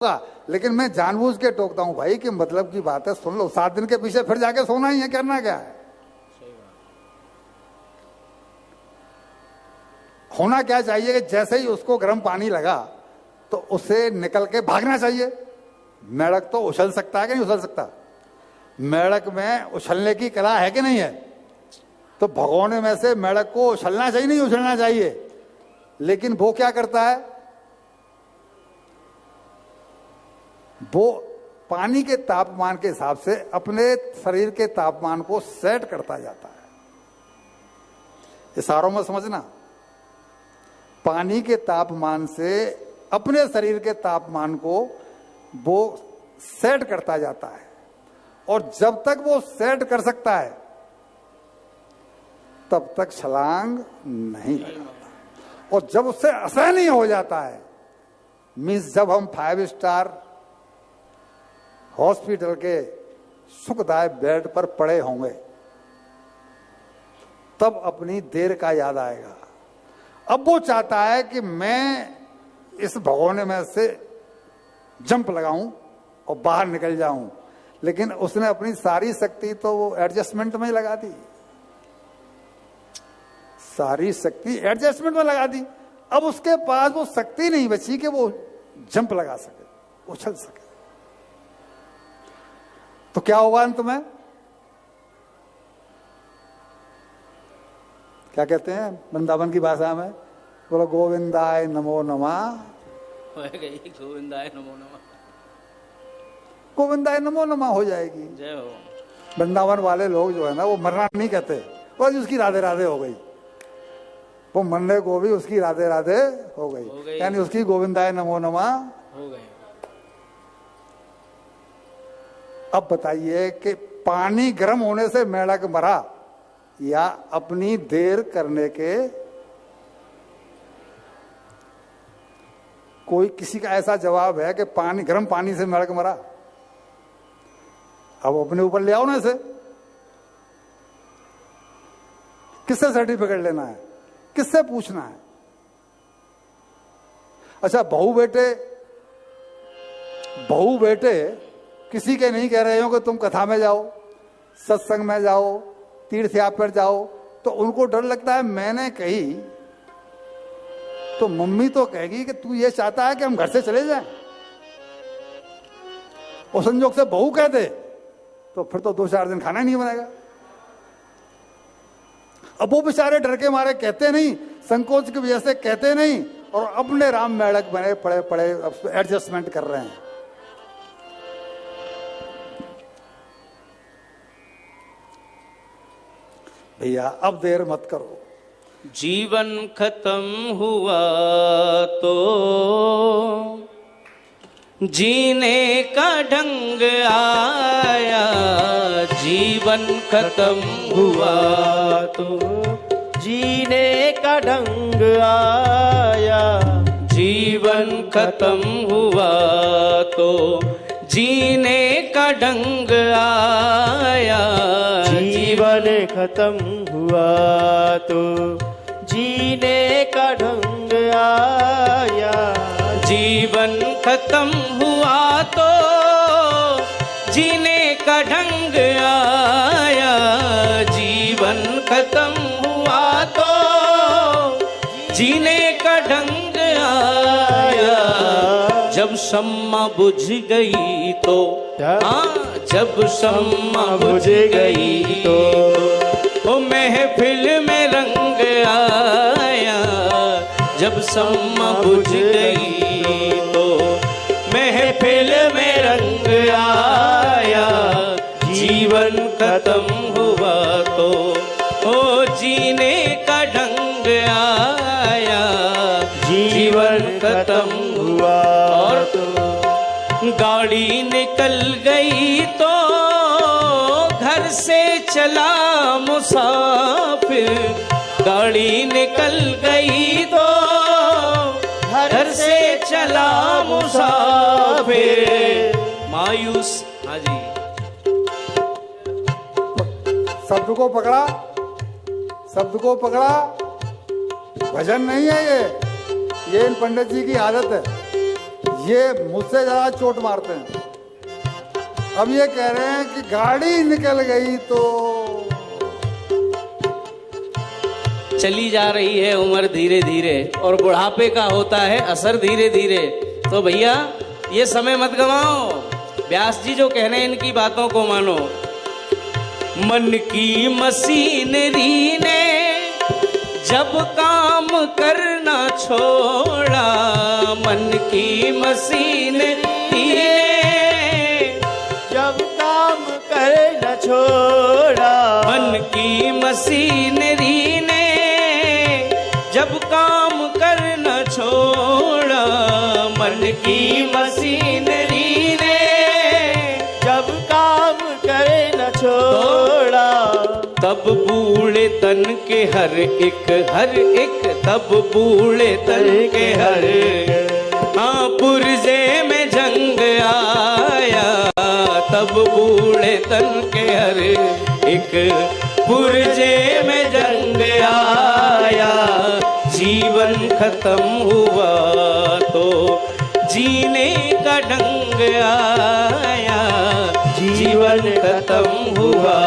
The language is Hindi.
होगा, लेकिन मैं जानबूझ के टोकता हूं भाई कि मतलब की बात है, सुन लो। 7 दिन के पीछे फिर जाके सोना ही है, करना क्या है? होना क्या चाहिए कि जैसे ही उसको गर्म पानी लगा तो उसे निकल के भागना चाहिए। मेढक तो उछल सकता है कि नहीं उछल सकता? मेढक में उछलने की कला है कि नहीं है? तो भगोने में से मेढक को उछलना चाहिए, नहीं उछलना चाहिए? लेकिन वो क्या करता है, वो पानी के तापमान के हिसाब से अपने शरीर के तापमान को सेट करता जाता है। इशारों में समझना, पानी के तापमान से अपने शरीर के तापमान को वो सेट करता जाता है, और जब तक वो सेट कर सकता है तब तक छलांग नहीं लगाता। और जब उससे असहनीय हो जाता है, मीन्स जब हम 5 स्टार हॉस्पिटल के सुखदायक बेड पर पड़े होंगे, तब अपनी देर का याद आएगा। अब वो चाहता है कि मैं इस भगोने में से जंप लगाऊं और बाहर निकल जाऊं, लेकिन उसने अपनी सारी शक्ति तो वो एडजस्टमेंट में लगा दी, सारी शक्ति एडजस्टमेंट में लगा दी। अब उसके पास वो शक्ति नहीं बची कि वो जंप लगा सके, उछल सके। तो क्या होगा अंत में? क्या कहते हैं वृंदावन की भाषा में? बोलो गोविंदाय नमो नमः। गोविंदाय नमो नमः, गोविंदाय नमो नमः हो जाएगी। जय हो। वृंदावन वाले लोग जो है ना, वो मरना नहीं कहते, वो उसकी राधे राधे हो गई। वो मरने को भी उसकी राधे राधे हो गई, यानी उसकी गोविंदाय नमो नमः हो गए। अब बताइए कि पानी गर्म होने से मेढक मरा या अपनी देर करने के? कोई किसी का ऐसा जवाब है कि पानी गर्म पानी से मेढक मरा? अब अपने ऊपर ले आओ ना इसे। किससे सर्टिफिकेट लेना है, किससे पूछना है? अच्छा, बहू बेटे किसी के नहीं कह रहे हो कि तुम कथा में जाओ, सत्संग में जाओ, तीर्थ यात्रा पर जाओ, तो उनको डर लगता है मैंने कही तो मम्मी तो कहेगी कि तू ये चाहता है कि हम घर से चले जाएं। और संजोग से बहू कह दे तो फिर तो 2-4 दिन खाना ही नहीं बनेगा। अब वो बेचारे डर के मारे कहते नहीं, संकोच की वजह से कहते नहीं, और अपने राम मेढक बने पड़े एडजस्टमेंट कर रहे हैं। भैया अब देर मत करो। जीवन खत्म हुआ तो जीने का ढंग आया, जीवन खत्म हुआ तो जीने का ढंग आया, जीवन खत्म हुआ तो जीने का ढंग आया, जीवन खत्म हुआ तो जीने का ढंग आया, जीवन खत्म हुआ तो जीने का ढंग आया, जीवन खत्म हुआ तो जीने का ढंग आया। जब शम्मा बुझ गई तो, हाँ जब शम्मा बुझ गई तो वो महफिल में रंग आया, जब शम्मा बुझ गई तो महफिल में रंग आया, जीवन खत्म हुआ तो ओ जीने का ढंग आया, जीवन खत्म हुआ। और गाड़ी निकल गई तो घर से चला मुसाफिर, गाड़ी निकल गई तो घर से चला मुसाफिर, मायूस। हाँ जी, शब्द को पकड़ा, शब्द को पकड़ा। भजन नहीं है ये इन पंडित जी की आदत है। ये मुझसे ज्यादा चोट मारते हैं। अब ये कह रहे हैं कि गाड़ी निकल गई तो चली जा रही है उम्र धीरे धीरे और बुढ़ापे का होता है असर धीरे धीरे। तो भैया ये समय मत गवाओ, व्यास जी जो कह रहे हैं इनकी बातों को मानो। मन की मशीनरी ने जब काम करना छोड़ा, मन की मशीनरी ने जब काम करना छोड़ा, मन की मशीनरी ने जब काम करना छोड़ा, मन की मशीनरी ने जब काम करना छोड़ा, तब बूढ़े तन के हर एक तब बूढ़े तन के हर हाँ पुरजे में जंग आया, तब बूढ़े तन के हर एक पुरजे में जंग आया। जीवन खत्म हुआ तो जीने का ढंग आया, जीवन खत्म हुआ